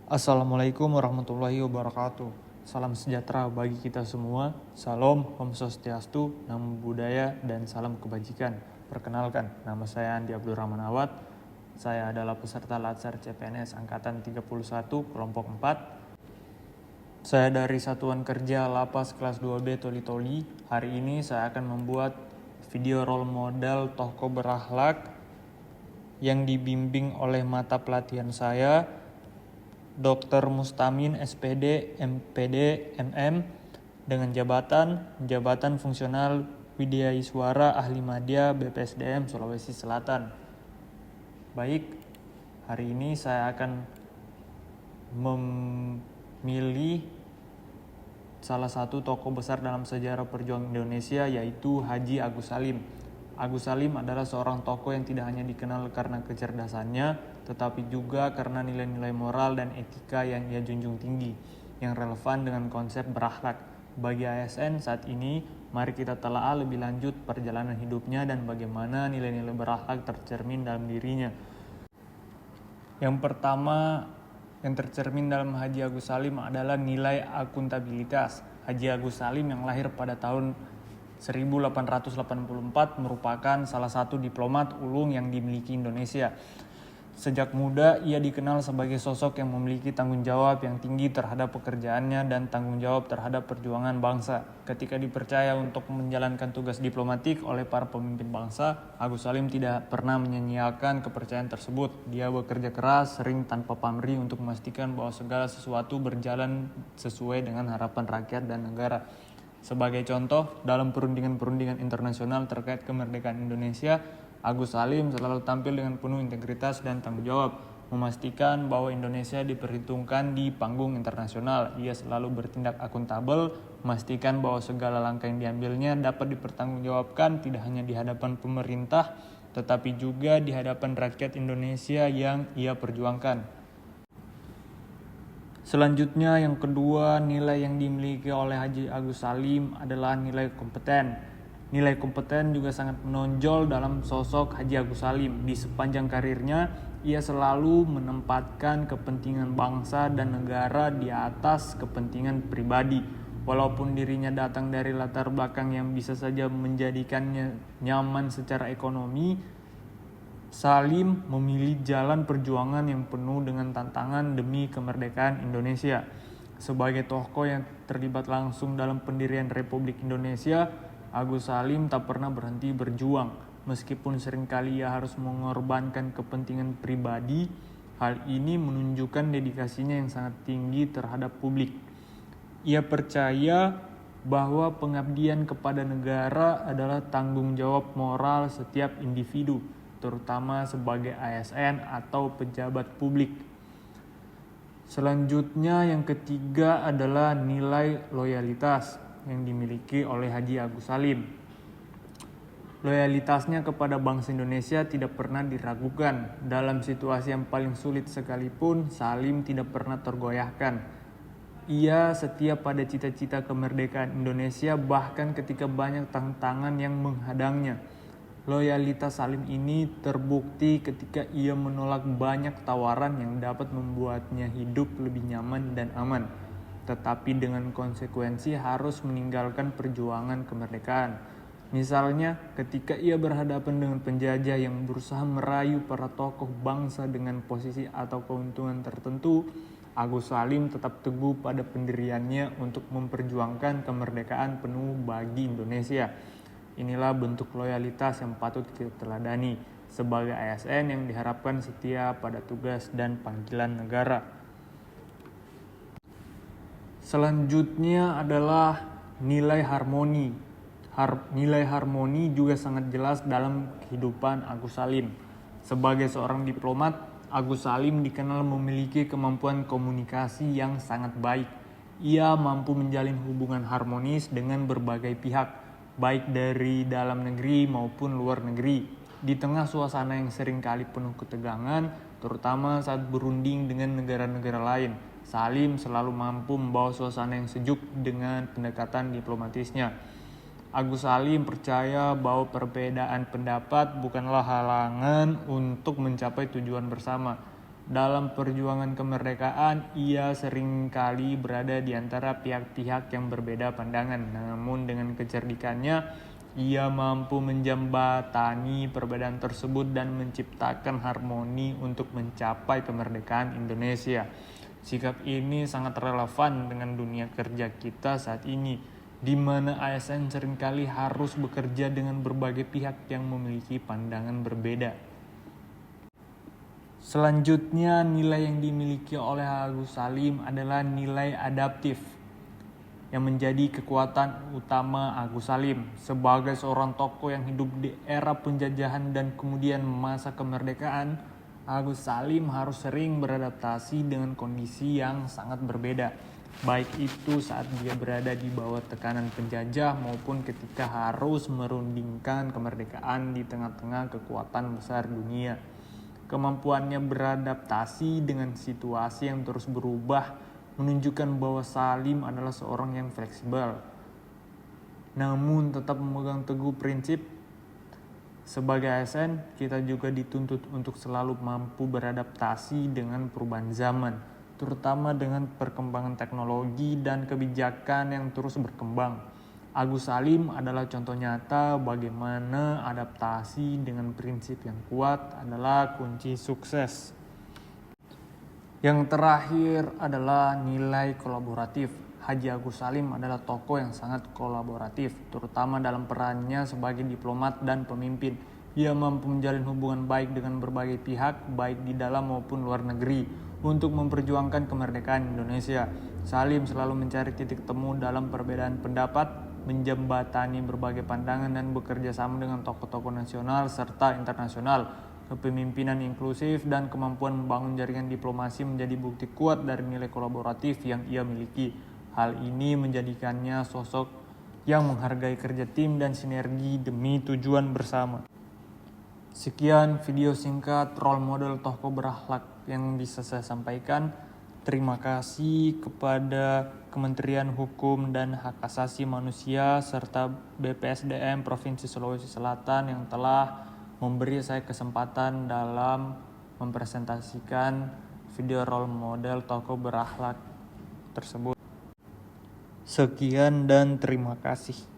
Assalamualaikum warahmatullahi wabarakatuh. Salam sejahtera bagi kita semua. Salam, Om Swastiastu, Namo Buddhaya, dan salam kebajikan. Perkenalkan, nama saya Andi Abdurrahman Awad. Saya adalah peserta Latsar CPNS Angkatan 31, kelompok 4. Saya dari Satuan Kerja Lapas kelas 2B Toli-Toli. Hari ini saya akan membuat video role model tokoh berakhlak yang dibimbing oleh mata pelatihan saya, Dr. Mustamin SPD, MPD, MM, dengan jabatan fungsional Widyaiswara Ahli Madya BPSDM Sulawesi Selatan. Baik, hari ini saya akan memilih salah satu tokoh besar dalam sejarah perjuangan Indonesia, yaitu Haji Agus Salim. Agus Salim adalah seorang tokoh yang tidak hanya dikenal karena kecerdasannya, tetapi juga karena nilai-nilai moral dan etika yang ia junjung tinggi, yang relevan dengan konsep berakhlak. Bagi ASN saat ini, mari kita telaah lebih lanjut perjalanan hidupnya dan bagaimana nilai-nilai berakhlak tercermin dalam dirinya. Yang pertama yang tercermin dalam Haji Agus Salim adalah nilai akuntabilitas. Haji Agus Salim yang lahir pada tahun 1884 merupakan salah satu diplomat ulung yang dimiliki Indonesia. Sejak muda ia dikenal sebagai sosok yang memiliki tanggung jawab yang tinggi terhadap pekerjaannya dan tanggung jawab terhadap perjuangan bangsa. Ketika dipercaya untuk menjalankan tugas diplomatik oleh para pemimpin bangsa, Agus Salim tidak pernah menyia-nyiakan kepercayaan tersebut. Dia bekerja keras, sering tanpa pamrih untuk memastikan bahwa segala sesuatu berjalan sesuai dengan harapan rakyat dan negara. Sebagai contoh, dalam perundingan-perundingan internasional terkait kemerdekaan Indonesia, Agus Salim selalu tampil dengan penuh integritas dan tanggung jawab, memastikan bahwa Indonesia diperhitungkan di panggung internasional. Ia selalu bertindak akuntabel, memastikan bahwa segala langkah yang diambilnya dapat dipertanggungjawabkan tidak hanya di hadapan pemerintah, tetapi juga di hadapan rakyat Indonesia yang ia perjuangkan. Selanjutnya, yang kedua, nilai yang dimiliki oleh Haji Agus Salim adalah nilai kompeten. Nilai kompeten juga sangat menonjol dalam sosok Haji Agus Salim. Di sepanjang karirnya, ia selalu menempatkan kepentingan bangsa dan negara di atas kepentingan pribadi. Walaupun dirinya datang dari latar belakang yang bisa saja menjadikannya nyaman secara ekonomi, Salim memilih jalan perjuangan yang penuh dengan tantangan demi kemerdekaan Indonesia. Sebagai tokoh yang terlibat langsung dalam pendirian Republik Indonesia, Agus Salim tak pernah berhenti berjuang. Meskipun seringkali ia harus mengorbankan kepentingan pribadi, hal ini menunjukkan dedikasinya yang sangat tinggi terhadap publik. Ia percaya bahwa pengabdian kepada negara adalah tanggung jawab moral setiap individu, terutama sebagai ASN atau pejabat publik. Selanjutnya, yang ketiga adalah nilai loyalitas yang dimiliki oleh Haji Agus Salim. Loyalitasnya kepada bangsa Indonesia tidak pernah diragukan. Dalam situasi yang paling sulit sekalipun, Salim tidak pernah tergoyahkan. Ia setia pada cita-cita kemerdekaan Indonesia bahkan ketika banyak tantangan yang menghadangnya. Loyalitas Salim ini terbukti ketika ia menolak banyak tawaran yang dapat membuatnya hidup lebih nyaman dan aman, tetapi dengan konsekuensi harus meninggalkan perjuangan kemerdekaan. Misalnya, ketika ia berhadapan dengan penjajah yang berusaha merayu para tokoh bangsa dengan posisi atau keuntungan tertentu, Agus Salim tetap teguh pada pendiriannya untuk memperjuangkan kemerdekaan penuh bagi Indonesia. Inilah bentuk loyalitas yang patut kita teladani sebagai ASN yang diharapkan setia pada tugas dan panggilan negara. Selanjutnya adalah nilai harmoni. Nilai harmoni juga sangat jelas dalam kehidupan Agus Salim. Sebagai seorang diplomat, Agus Salim dikenal memiliki kemampuan komunikasi yang sangat baik. Ia mampu menjalin hubungan harmonis dengan berbagai pihak, baik dari dalam negeri maupun luar negeri. Di tengah suasana yang seringkali penuh ketegangan, terutama saat berunding dengan negara-negara lain, Salim selalu mampu membawa suasana yang sejuk dengan pendekatan diplomatisnya. Agus Salim percaya bahwa perbedaan pendapat bukanlah halangan untuk mencapai tujuan bersama. Dalam perjuangan kemerdekaan, ia seringkali berada di antara pihak-pihak yang berbeda pandangan. Namun dengan kecerdikannya, ia mampu menjembatani perbedaan tersebut dan menciptakan harmoni untuk mencapai kemerdekaan Indonesia. Sikap ini sangat relevan dengan dunia kerja kita saat ini, di mana ASN seringkali harus bekerja dengan berbagai pihak yang memiliki pandangan berbeda. Selanjutnya, nilai yang dimiliki oleh Agus Salim adalah nilai adaptif, yang menjadi kekuatan utama Agus Salim. Sebagai seorang tokoh yang hidup di era penjajahan dan kemudian masa kemerdekaan, Agus Salim harus sering beradaptasi dengan kondisi yang sangat berbeda, baik itu saat dia berada di bawah tekanan penjajah maupun ketika harus merundingkan kemerdekaan di tengah-tengah kekuatan besar dunia. Kemampuannya beradaptasi dengan situasi yang terus berubah menunjukkan bahwa Salim adalah seorang yang fleksibel, namun tetap memegang teguh prinsip. Sebagai ASN, kita juga dituntut untuk selalu mampu beradaptasi dengan perubahan zaman, terutama dengan perkembangan teknologi dan kebijakan yang terus berkembang. Agus Salim adalah contoh nyata bagaimana adaptasi dengan prinsip yang kuat adalah kunci sukses. Yang terakhir adalah nilai kolaboratif. Haji Agus Salim adalah tokoh yang sangat kolaboratif, terutama dalam perannya sebagai diplomat dan pemimpin. Ia mampu menjalin hubungan baik dengan berbagai pihak, baik di dalam maupun luar negeri, untuk memperjuangkan kemerdekaan Indonesia. Salim selalu mencari titik temu dalam perbedaan pendapat, menjembatani berbagai pandangan dan bekerja sama dengan tokoh-tokoh nasional serta internasional. Kepemimpinan inklusif dan kemampuan membangun jaringan diplomasi menjadi bukti kuat dari nilai kolaboratif yang ia miliki. Hal ini menjadikannya sosok yang menghargai kerja tim dan sinergi demi tujuan bersama. Sekian video singkat role model tokoh berakhlak yang bisa saya sampaikan. Terima kasih kepada Kementerian Hukum dan Hak Asasi Manusia serta BPSDM Provinsi Sulawesi Selatan yang telah memberi saya kesempatan dalam mempresentasikan video role model tokoh berakhlak tersebut. Sekian dan terima kasih.